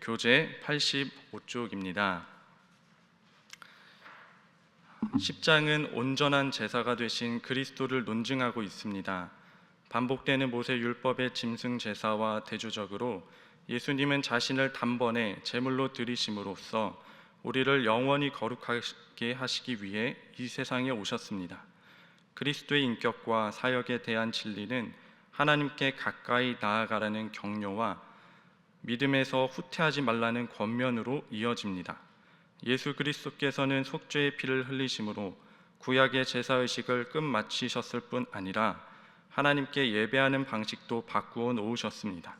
교재 85쪽입니다. 10장은 온전한 제사가 되신 그리스도를 논증하고 있습니다. 반복되는 모세 율법의 짐승 제사와 대조적으로 예수님은 자신을 단번에 제물로 드리심으로써 우리를 영원히 거룩하게 하시기 위해 이 세상에 오셨습니다. 그리스도의 인격과 사역에 대한 진리는 하나님께 가까이 나아가라는 격려와 믿음에서 후퇴하지 말라는 권면으로 이어집니다. 예수 그리스도께서는 속죄의 피를 흘리심으로 구약의 제사의식을 끝마치셨을 뿐 아니라 하나님께 예배하는 방식도 바꾸어 놓으셨습니다.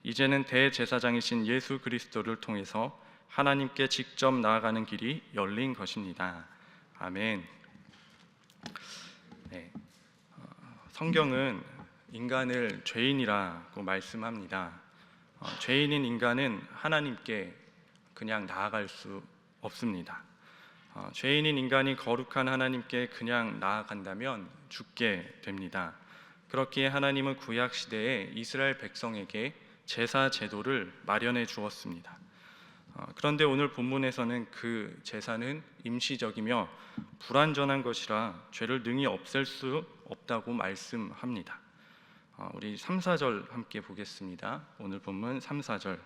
이제는 대제사장이신 예수 그리스도를 통해서 하나님께 직접 나아가는 길이 열린 것입니다. 아멘. 성경은 인간을 죄인이라고 말씀합니다. 죄인인 인간은 하나님께 그냥 나아갈 수 없습니다. 죄인인 인간이 거룩한 하나님께 그냥 나아간다면 죽게 됩니다. 그렇기에 하나님은 구약 시대에 이스라엘 백성에게 제사 제도를 마련해 주었습니다. 그런데 오늘 본문에서는 그 제사는 임시적이며 불완전한 것이라 죄를 능히 없앨 수 없다고 말씀합니다. 우리 3, 4절 함께 보겠습니다. 오늘 본문 3, 4절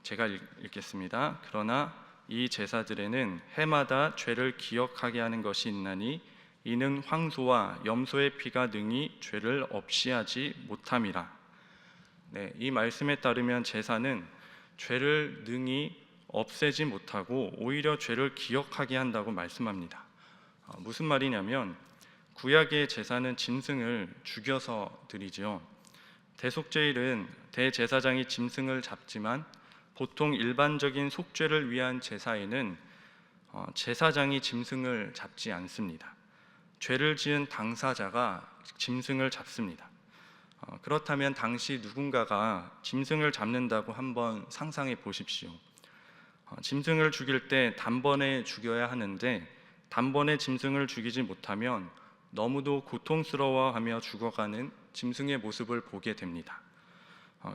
제가 읽겠습니다. 그러나 이 제사들에는 해마다 죄를 기억하게 하는 것이 있나니 이는 황소와 염소의 피가 능히 죄를 없이 하지 못함이라. 이 말씀에 따르면 제사는 죄를 능히 없애지 못하고 오히려 죄를 기억하게 한다고 말씀합니다. 무슨 말이냐면 구약의 제사는 짐승을 죽여서 드리죠. 대속죄일은 대제사장이 짐승을 잡지만 보통 일반적인 속죄를 위한 제사에는 제사장이 짐승을 잡지 않습니다. 죄를 지은 당사자가 짐승을 잡습니다. 그렇다면 당시 누군가가 짐승을 잡는다고 한번 상상해 보십시오. 짐승을 죽일 때 단번에 죽여야 하는데 단번에 짐승을 죽이지 못하면 너무도 고통스러워하며 죽어가는 짐승의 모습을 보게 됩니다.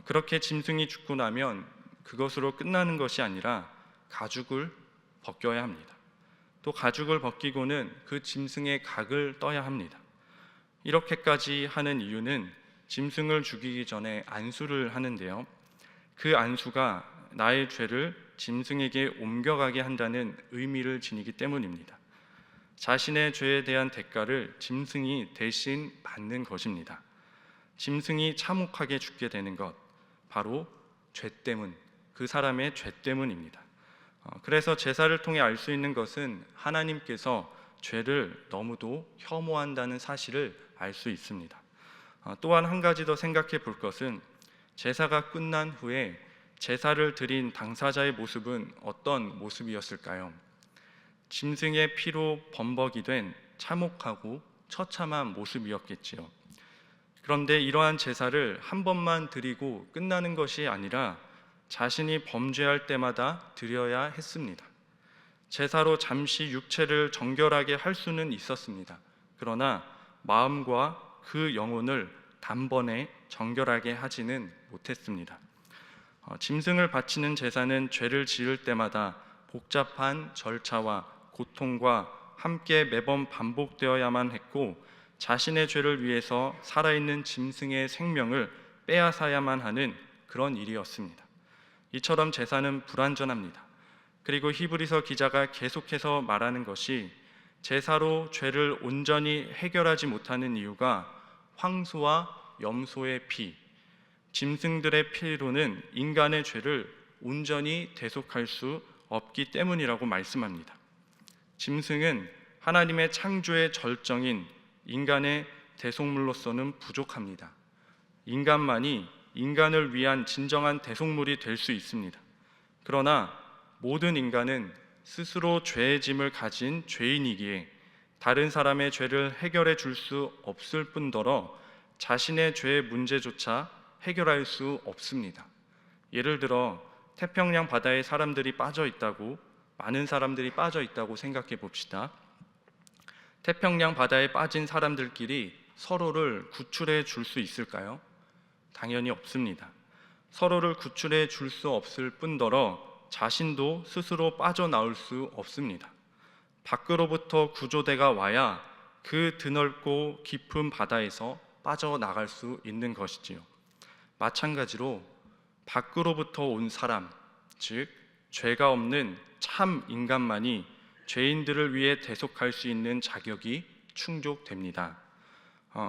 그렇게 짐승이 죽고 나면 그것으로 끝나는 것이 아니라 가죽을 벗겨야 합니다. 또 가죽을 벗기고는 그 짐승의 각을 떠야 합니다. 이렇게까지 하는 이유는 짐승을 죽이기 전에 안수를 하는데요. 그 안수가 나의 죄를 짐승에게 옮겨가게 한다는 의미를 지니기 때문입니다. 자신의 죄에 대한 대가를 짐승이 대신 받는 것입니다. 짐승이 참혹하게 죽게 되는 것, 바로 죄 때문, 그 사람의 죄 때문입니다. 그래서 제사를 통해 알 수 있는 것은 하나님께서 죄를 너무도 혐오한다는 사실을 알 수 있습니다. 또한 한 가지 더 생각해 볼 것은 제사가 끝난 후에 제사를 드린 당사자의 모습은 어떤 모습이었을까요? 짐승의 피로 범벅이 된 참혹하고 처참한 모습이었겠지요. 그런데 이러한 제사를 한 번만 드리고 끝나는 것이 아니라 자신이 범죄할 때마다 드려야 했습니다. 제사로 잠시 육체를 정결하게 할 수는 있었습니다. 그러나 마음과 그 영혼을 단번에 정결하게 하지는 못했습니다. 짐승을 바치는 제사는 죄를 지을 때마다 복잡한 절차와 고통과 함께 매번 반복되어야만 했고 자신의 죄를 위해서 살아있는 짐승의 생명을 빼앗아야만 하는 그런 일이었습니다. 이처럼 제사는 불완전합니다. 그리고 히브리서 기자가 계속해서 말하는 것이 제사로 죄를 온전히 해결하지 못하는 이유가 황소와 염소의 피, 짐승들의 피로는 인간의 죄를 온전히 대속할 수 없기 때문이라고 말씀합니다. 짐승은 하나님의 창조의 절정인 인간의 대속물로서는 부족합니다. 인간만이 인간을 위한 진정한 대속물이 될 수 있습니다. 그러나 모든 인간은 스스로 죄의 짐을 가진 죄인이기에 다른 사람의 죄를 해결해 줄 수 없을 뿐더러 자신의 죄의 문제조차 해결할 수 없습니다. 예를 들어 태평양 바다에 사람들이 빠져 있다고, 많은 사람들이 빠져 있다고 생각해 봅시다. 태평양 바다에 빠진 사람들끼리 서로를 구출해 줄 수 있을까요? 당연히 없습니다. 서로를 구출해 줄 수 없을 뿐더러 자신도 스스로 빠져나올 수 없습니다. 밖으로부터 구조대가 와야 그 드넓고 깊은 바다에서 빠져나갈 수 있는 것이지요. 마찬가지로 밖으로부터 온 사람, 즉 죄가 없는 참 인간만이 죄인들을 위해 대속할 수 있는 자격이 충족됩니다.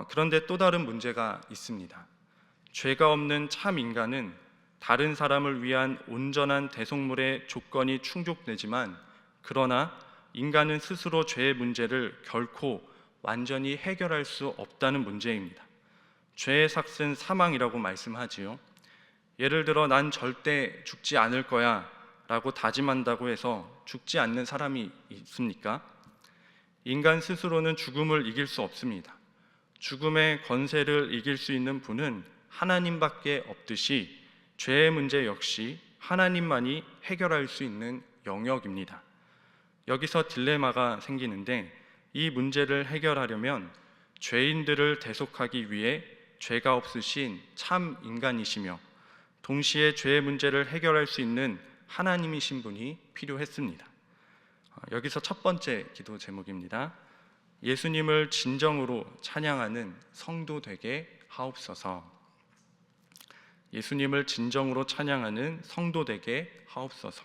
그런데 또 다른 문제가 있습니다. 죄가 없는 참 인간은 다른 사람을 위한 온전한 대속물의 조건이 충족되지만, 그러나 인간은 스스로 죄의 문제를 결코 완전히 해결할 수 없다는 문제입니다. 죄의 삭은 사망이라고 말씀하지요. 예를 들어 난 절대 죽지 않을 거야 라고 다짐한다고 해서 죽지 않는 사람이 있습니까? 인간 스스로는 죽음을 이길 수 없습니다. 죽음의 권세를 이길 수 있는 분은 하나님밖에 없듯이 죄의 문제 역시 하나님만이 해결할 수 있는 영역입니다. 여기서 딜레마가 생기는데, 이 문제를 해결하려면 죄인들을 대속하기 위해 죄가 없으신 참 인간이시며 동시에 죄의 문제를 해결할 수 있는 하나님이신 분이 필요했습니다. 여기서 첫 번째 기도 제목입니다. 예수님을 진정으로 찬양하는 성도 되게 하옵소서. 예수님을 진정으로 찬양하는 성도 되게 하옵소서.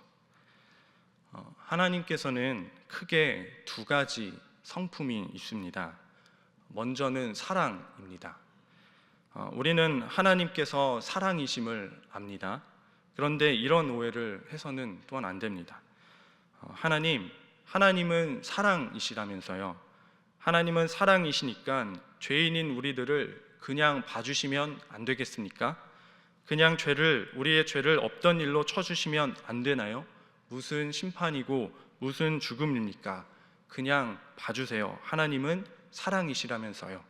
하나님께서는 크게 두 가지 성품이 있습니다. 먼저는 사랑입니다. 우리는 하나님께서 사랑이심을 압니다. 그런데 이런 오해를 해서는 또한 안 됩니다. 하나님은 사랑이시라면서요. 하나님은 사랑이시니까 죄인인 우리들을 그냥 봐주시면 안 되겠습니까? 그냥 우리의 죄를 없던 일로 쳐주시면 안 되나요? 무슨 심판이고 무슨 죽음입니까? 그냥 봐주세요. 하나님은 사랑이시라면서요.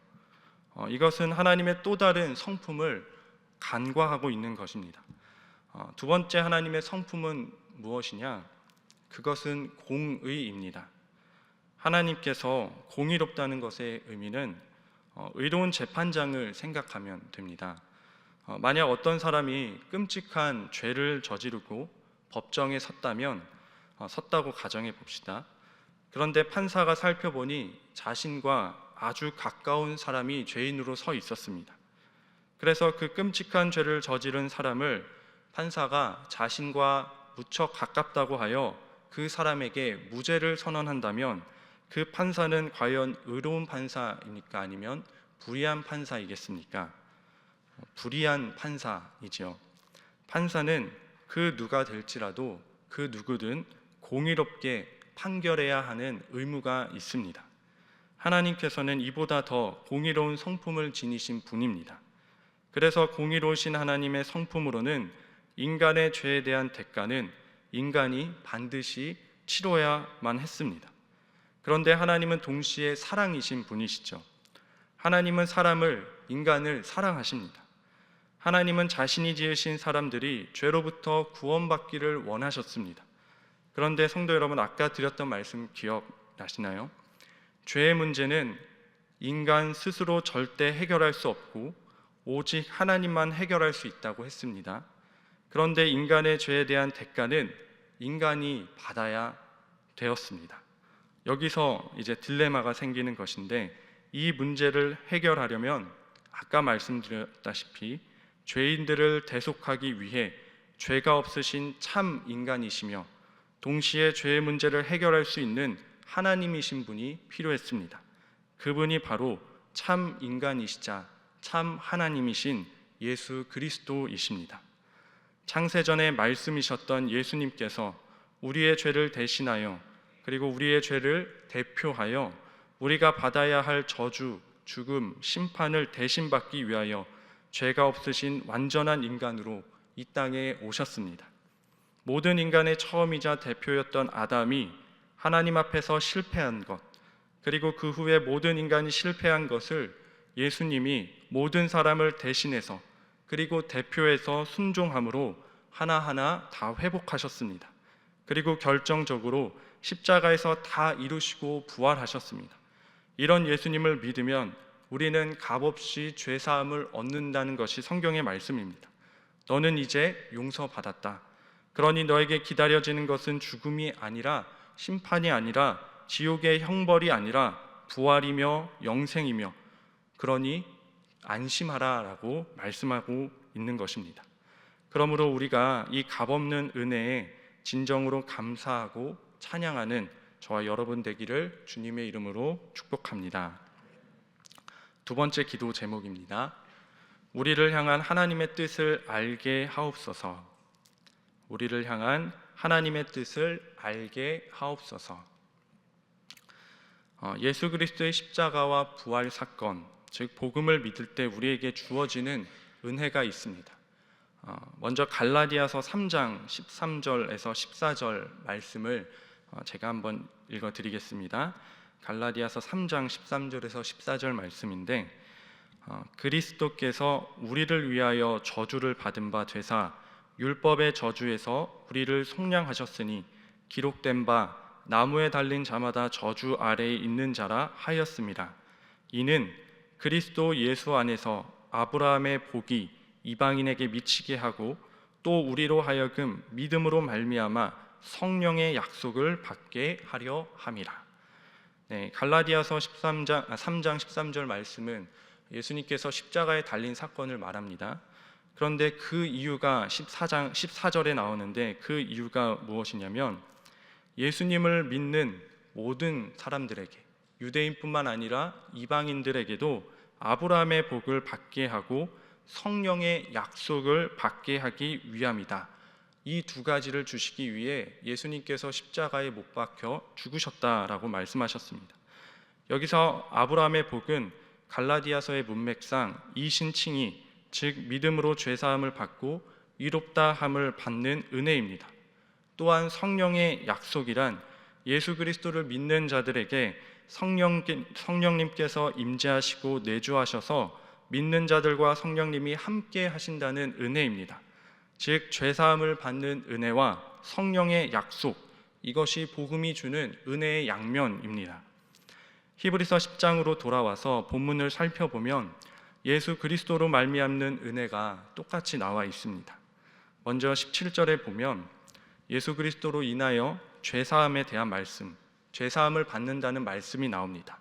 이것은 하나님의 또 다른 성품을 간과하고 있는 것입니다. 두 번째 하나님의 성품은 무엇이냐? 그것은 공의입니다. 하나님께서 공의롭다는 것의 의미는 의로운 재판장을 생각하면 됩니다. 만약 어떤 사람이 끔찍한 죄를 저지르고 법정에 섰다고 가정해 봅시다. 그런데 판사가 살펴보니 자신과 아주 가까운 사람이 죄인으로 서 있었습니다. 그래서 그 끔찍한 죄를 저지른 사람을 판사가 자신과 무척 가깝다고 하여 그 사람에게 무죄를 선언한다면, 그 판사는 과연 의로운 판사입니까? 아니면 불의한 판사이겠습니까? 불의한 판사이죠. 판사는 그 누가 될지라도 그 누구든 공의롭게 판결해야 하는 의무가 있습니다. 하나님께서는 이보다 더 공의로운 성품을 지니신 분입니다. 그래서 공의로우신 하나님의 성품으로는 인간의 죄에 대한 대가는 인간이 반드시 치러야만 했습니다. 그런데 하나님은 동시에 사랑이신 분이시죠. 하나님은 인간을 사랑하십니다. 하나님은 자신이 지으신 사람들이 죄로부터 구원받기를 원하셨습니다. 그런데 성도 여러분, 아까 드렸던 말씀 기억나시나요? 죄의 문제는 인간 스스로 절대 해결할 수 없고 오직 하나님만 해결할 수 있다고 했습니다. 그런데 인간의 죄에 대한 대가는 인간이 받아야 되었습니다. 여기서 이제 딜레마가 생기는 것인데, 이 문제를 해결하려면 아까 말씀드렸다시피 죄인들을 대속하기 위해 죄가 없으신 참 인간이시며 동시에 죄의 문제를 해결할 수 있는 하나님이신 분이 필요했습니다. 그분이 바로 참 인간이시자 참 하나님이신 예수 그리스도이십니다. 창세전에 말씀이셨던 예수님께서 우리의 죄를 대신하여, 그리고 우리의 죄를 대표하여 우리가 받아야 할 저주, 죽음, 심판을 대신 받기 위하여 죄가 없으신 완전한 인간으로 이 땅에 오셨습니다. 모든 인간의 처음이자 대표였던 아담이 하나님 앞에서 실패한 것, 그리고 그 후에 모든 인간이 실패한 것을 예수님이 모든 사람을 대신해서, 그리고 대표해서 순종함으로 하나하나 다 회복하셨습니다. 그리고 결정적으로 십자가에서 다 이루시고 부활하셨습니다. 이런 예수님을 믿으면 우리는 값없이 죄사함을 얻는다는 것이 성경의 말씀입니다. 너는 이제 용서받았다. 그러니 너에게 기다려지는 것은 죽음이 아니라 심판이 아니라 지옥의 형벌이 아니라 부활이며 영생이며 그러니 안심하라라고 말씀하고 있는 것입니다. 그러므로 우리가 이 값없는 은혜에 진정으로 감사하고 찬양하는 저와 여러분 되기를 주님의 이름으로 축복합니다. 두 번째 기도 제목입니다. 우리를 향한 하나님의 뜻을 알게 하옵소서. 우리를 향한 하나님의 뜻을 알게 하옵소서. 예수 그리스도의 십자가와 부활 사건, 즉 복음을 믿을 때 우리에게 주어지는 은혜가 있습니다. 먼저 갈라디아서 3장 13절에서 14절 말씀을 제가 한번 읽어드리겠습니다. 갈라디아서 3장 13절에서 14절 말씀인데 그리스도께서 우리를 위하여 저주를 받은 바 되사 율법의 저주에서 우리를 속량하셨으니 기록된 바 나무에 달린 자마다 저주 아래에 있는 자라 하였습니다. 이는 그리스도 예수 안에서 아브라함의 복이 이방인에게 미치게 하고 또 우리로 하여금 믿음으로 말미암아 성령의 약속을 받게 하려 함이라. 갈라디아서 3장 13절 말씀은 예수님께서 십자가에 달린 사건을 말합니다. 그런데 그 이유가 14절에 나오는데 그 이유가 무엇이냐면 예수님을 믿는 모든 사람들에게 유대인뿐만 아니라 이방인들에게도 아브라함의 복을 받게 하고 성령의 약속을 받게 하기 위함이다. 이 두 가지를 주시기 위해 예수님께서 십자가에 못 박혀 죽으셨다라고 말씀하셨습니다. 여기서 아브라함의 복은 갈라디아서의 문맥상 이신칭이 즉 믿음으로 죄사함을 받고 의롭다 함을 받는 은혜입니다. 또한 성령의 약속이란 예수 그리스도를 믿는 자들에게 성령님께서 임재하시고 내주하셔서 믿는 자들과 성령님이 함께 하신다는 은혜입니다. 즉 죄사함을 받는 은혜와 성령의 약속, 이것이 복음이 주는 은혜의 양면입니다. 히브리서 10장으로 돌아와서 본문을 살펴보면 예수 그리스도로 말미암는 은혜가 똑같이 나와 있습니다. 먼저 17절에 보면 예수 그리스도로 인하여 죄사함에 대한 말씀, 죄사함을 받는다는 말씀이 나옵니다.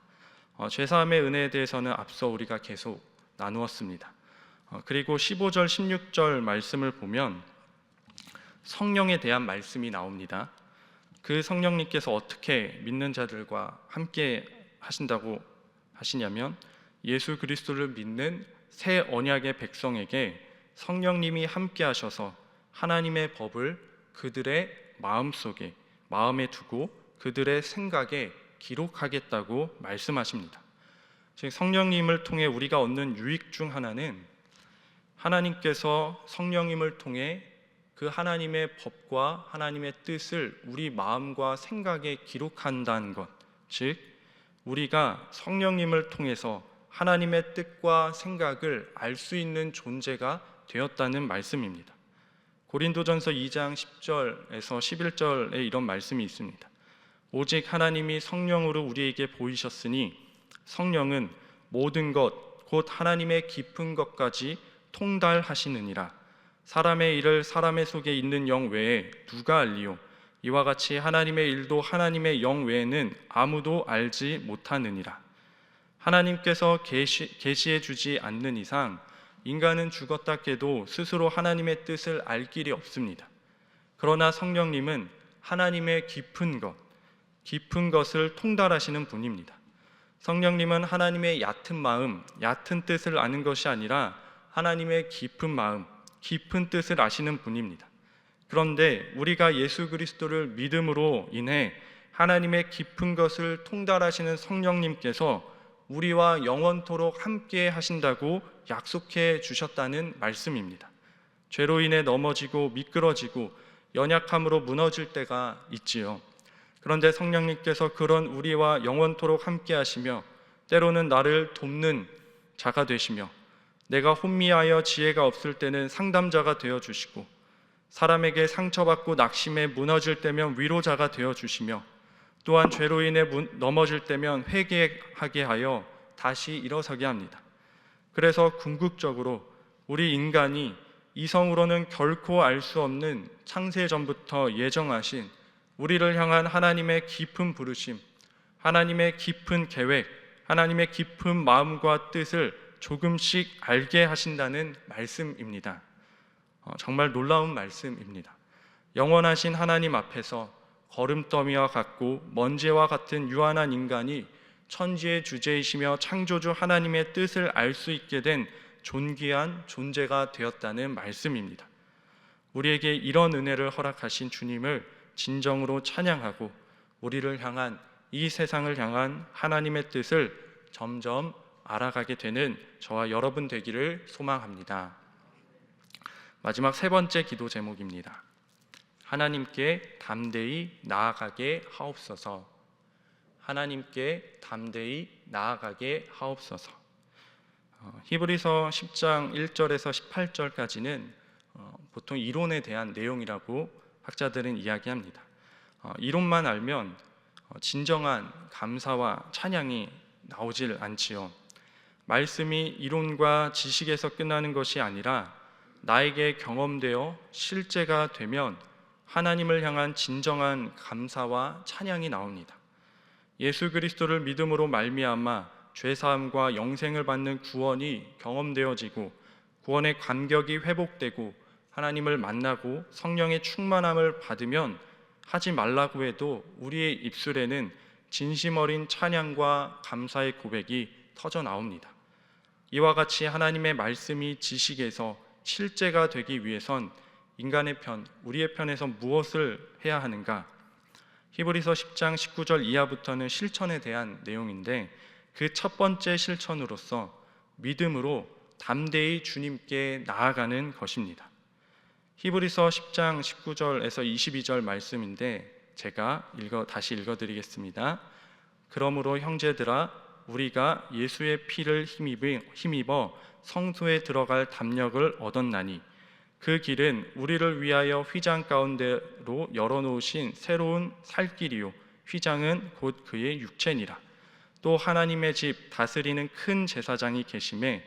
죄사함의 은혜에 대해서는 앞서 우리가 계속 나누었습니다. 그리고 15절, 16절 말씀을 보면 성령에 대한 말씀이 나옵니다. 그 성령님께서 어떻게 믿는 자들과 함께 하신다고 하시냐면 예수 그리스도를 믿는 새 언약의 백성에게 성령님이 함께 하셔서 하나님의 법을 그들의 마음속에, 마음에 두고 그들의 생각에 기록하겠다고 말씀하십니다. 즉 성령님을 통해 우리가 얻는 유익 중 하나는 하나님께서 성령님을 통해 그 하나님의 법과 하나님의 뜻을 우리 마음과 생각에 기록한다는 것, 즉 우리가 성령님을 통해서 하나님의 뜻과 생각을 알 수 있는 존재가 되었다는 말씀입니다. 고린도전서 2장 10절에서 11절에 이런 말씀이 있습니다. 오직 하나님이 성령으로 우리에게 보이셨으니 성령은 모든 것 곧 하나님의 깊은 것까지 통달하시느니라. 사람의 일을 사람의 속에 있는 영 외에 누가 알리요? 이와 같이 하나님의 일도 하나님의 영 외에는 아무도 알지 못하느니라. 하나님께서 계시해 주지 않는 이상 인간은 죽었다 깨도 스스로 하나님의 뜻을 알 길이 없습니다. 그러나 성령님은 하나님의 깊은 것을 통달하시는 분입니다. 성령님은 하나님의 얕은 마음, 얕은 뜻을 아는 것이 아니라 하나님의 깊은 마음, 깊은 뜻을 아시는 분입니다. 그런데 우리가 예수 그리스도를 믿음으로 인해 하나님의 깊은 것을 통달하시는 성령님께서 우리와 영원토록 함께 하신다고 약속해 주셨다는 말씀입니다. 죄로 인해 넘어지고 미끄러지고 연약함으로 무너질 때가 있지요. 그런데 성령님께서 그런 우리와 영원토록 함께 하시며 때로는 나를 돕는 자가 되시며 내가 혼미하여 지혜가 없을 때는 상담자가 되어주시고 사람에게 상처받고 낙심해 무너질 때면 위로자가 되어주시며 또한 죄로 인해 넘어질 때면 회개하게 하여 다시 일어서게 합니다. 그래서 궁극적으로 우리 인간이 이성으로는 결코 알 수 없는 창세 전부터 예정하신 우리를 향한 하나님의 깊은 부르심, 하나님의 깊은 계획, 하나님의 깊은 마음과 뜻을 조금씩 알게 하신다는 말씀입니다. 정말 놀라운 말씀입니다. 영원하신 하나님 앞에서 거름더미와 같고 먼지와 같은 유한한 인간이 천지의 주제이시며 창조주 하나님의 뜻을 알 수 있게 된 존귀한 존재가 되었다는 말씀입니다. 우리에게 이런 은혜를 허락하신 주님을 진정으로 찬양하고 우리를 향한, 이 세상을 향한 하나님의 뜻을 점점 알아가게 되는 저와 여러분 되기를 소망합니다. 마지막 세 번째 기도 제목입니다. 하나님께 담대히 나아가게 하옵소서. 하나님께 담대히 나아가게 하옵소서. 히브리서 10장 1절에서 18절까지는 보통 이론에 대한 내용이라고 학자들은 이야기합니다. 이론만 알면 진정한 감사와 찬양이 나오질 않지요. 말씀이 이론과 지식에서 끝나는 것이 아니라 나에게 경험되어 실제가 되면 하나님을 향한 진정한 감사와 찬양이 나옵니다. 예수 그리스도를 믿음으로 말미암아 죄사함과 영생을 받는 구원이 경험되어지고 구원의 감격이 회복되고 하나님을 만나고 성령의 충만함을 받으면 하지 말라고 해도 우리의 입술에는 진심 어린 찬양과 감사의 고백이 터져 나옵니다. 이와 같이 하나님의 말씀이 지식에서 실제가 되기 위해선 인간의 편, 우리의 편에서 무엇을 해야 하는가? 히브리서 10장 19절 이하부터는 실천에 대한 내용인데 그 첫 번째 실천으로서 믿음으로 담대히 주님께 나아가는 것입니다. 히브리서 10장 19절에서 22절 말씀인데 제가 다시 읽어드리겠습니다. 그러므로 형제들아, 우리가 예수의 피를 힘입어 성소에 들어갈 담력을 얻었나니 그 길은 우리를 위하여 휘장 가운데로 열어놓으신 새로운 살 길이요 휘장은 곧 그의 육체니라. 또 하나님의 집 다스리는 큰 제사장이 계심에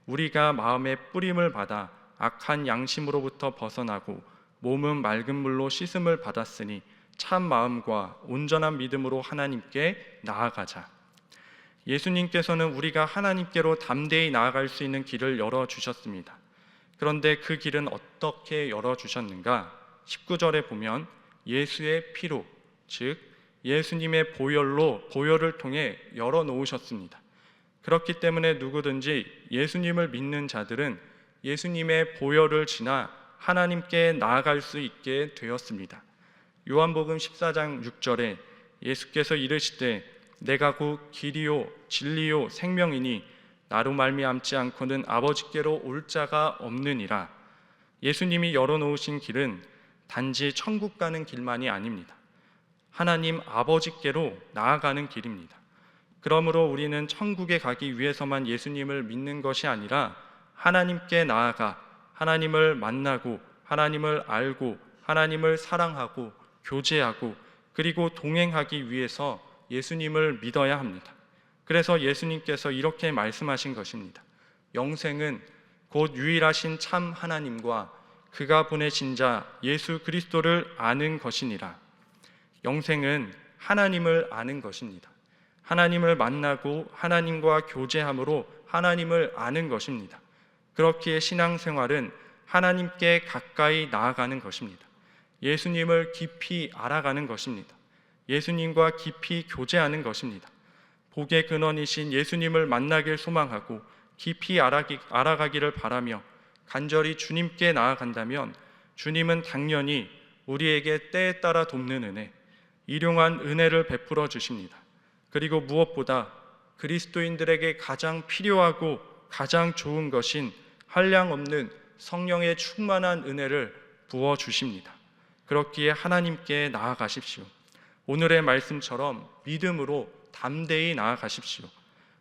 우리가 마음의 뿌림을 받아 악한 양심으로부터 벗어나고 몸은 맑은 물로 씻음을 받았으니 참 마음과 온전한 믿음으로 하나님께 나아가자. 예수님께서는 우리가 하나님께로 담대히 나아갈 수 있는 길을 열어주셨습니다. 그런데 그 길은 어떻게 열어주셨는가? 19절에 보면 예수의 피로, 즉 예수님의 보혈을 통해 열어놓으셨습니다. 그렇기 때문에 누구든지 예수님을 믿는 자들은 예수님의 보혈을 지나 하나님께 나아갈 수 있게 되었습니다. 요한복음 14장 6절에 예수께서 이르시되 내가 곧 길이요 진리요 생명이니 나로 말미암지 않고는 아버지께로 올 자가 없느니라. 예수님이 열어놓으신 길은 단지 천국 가는 길만이 아닙니다. 하나님 아버지께로 나아가는 길입니다. 그러므로 우리는 천국에 가기 위해서만 예수님을 믿는 것이 아니라 하나님께 나아가 하나님을 만나고 하나님을 알고 하나님을 사랑하고 교제하고 그리고 동행하기 위해서 예수님을 믿어야 합니다. 그래서 예수님께서 이렇게 말씀하신 것입니다. 영생은 곧 유일하신 참 하나님과 그가 보내신 자 예수 그리스도를 아는 것이니라. 영생은 하나님을 아는 것입니다. 하나님을 만나고 하나님과 교제함으로 하나님을 아는 것입니다. 그렇기에 신앙생활은 하나님께 가까이 나아가는 것입니다. 예수님을 깊이 알아가는 것입니다. 예수님과 깊이 교제하는 것입니다. 복의 근원이신 예수님을 만나길 소망하고 깊이 알아가기를 바라며 간절히 주님께 나아간다면 주님은 당연히 우리에게 때에 따라 돕는 은혜, 일용한 은혜를 베풀어 주십니다. 그리고 무엇보다 그리스도인들에게 가장 필요하고 가장 좋은 것인 한량없는 성령의 충만한 은혜를 부어 주십니다. 그렇기에 하나님께 나아가십시오. 오늘의 말씀처럼 믿음으로 담대히 나아가십시오.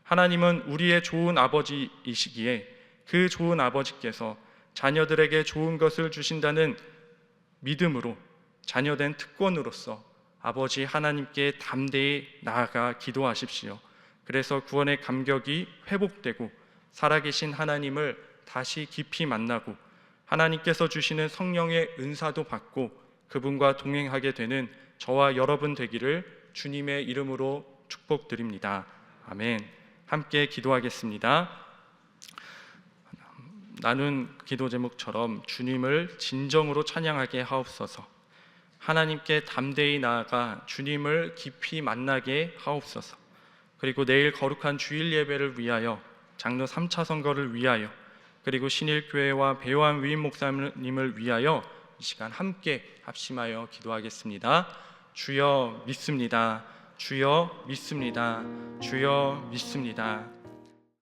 하나님은 우리의 좋은 아버지이시기에 그 좋은 아버지께서 자녀들에게 좋은 것을 주신다는 믿음으로 자녀된 특권으로서 아버지 하나님께 담대히 나아가 기도하십시오. 그래서 구원의 감격이 회복되고 살아계신 하나님을 다시 깊이 만나고 하나님께서 주시는 성령의 은사도 받고 그분과 동행하게 되는 저와 여러분 되기를 주님의 이름으로 축복드립니다. 아멘. 함께 기도하겠습니다. 나눈 기도 제목처럼 주님을 진정으로 찬양하게 하옵소서. 하나님께 담대히 나아가 주님을 깊이 만나게 하옵소서. 그리고 내일 거룩한 주일 예배를 위하여, 장로 3차 선거를 위하여, 그리고 신일교회와 배요한 위임 목사님을 위하여 이 시간 함께 합심하여 기도하겠습니다. 주여 믿습니다. 주여 믿습니다. 주여 믿습니다.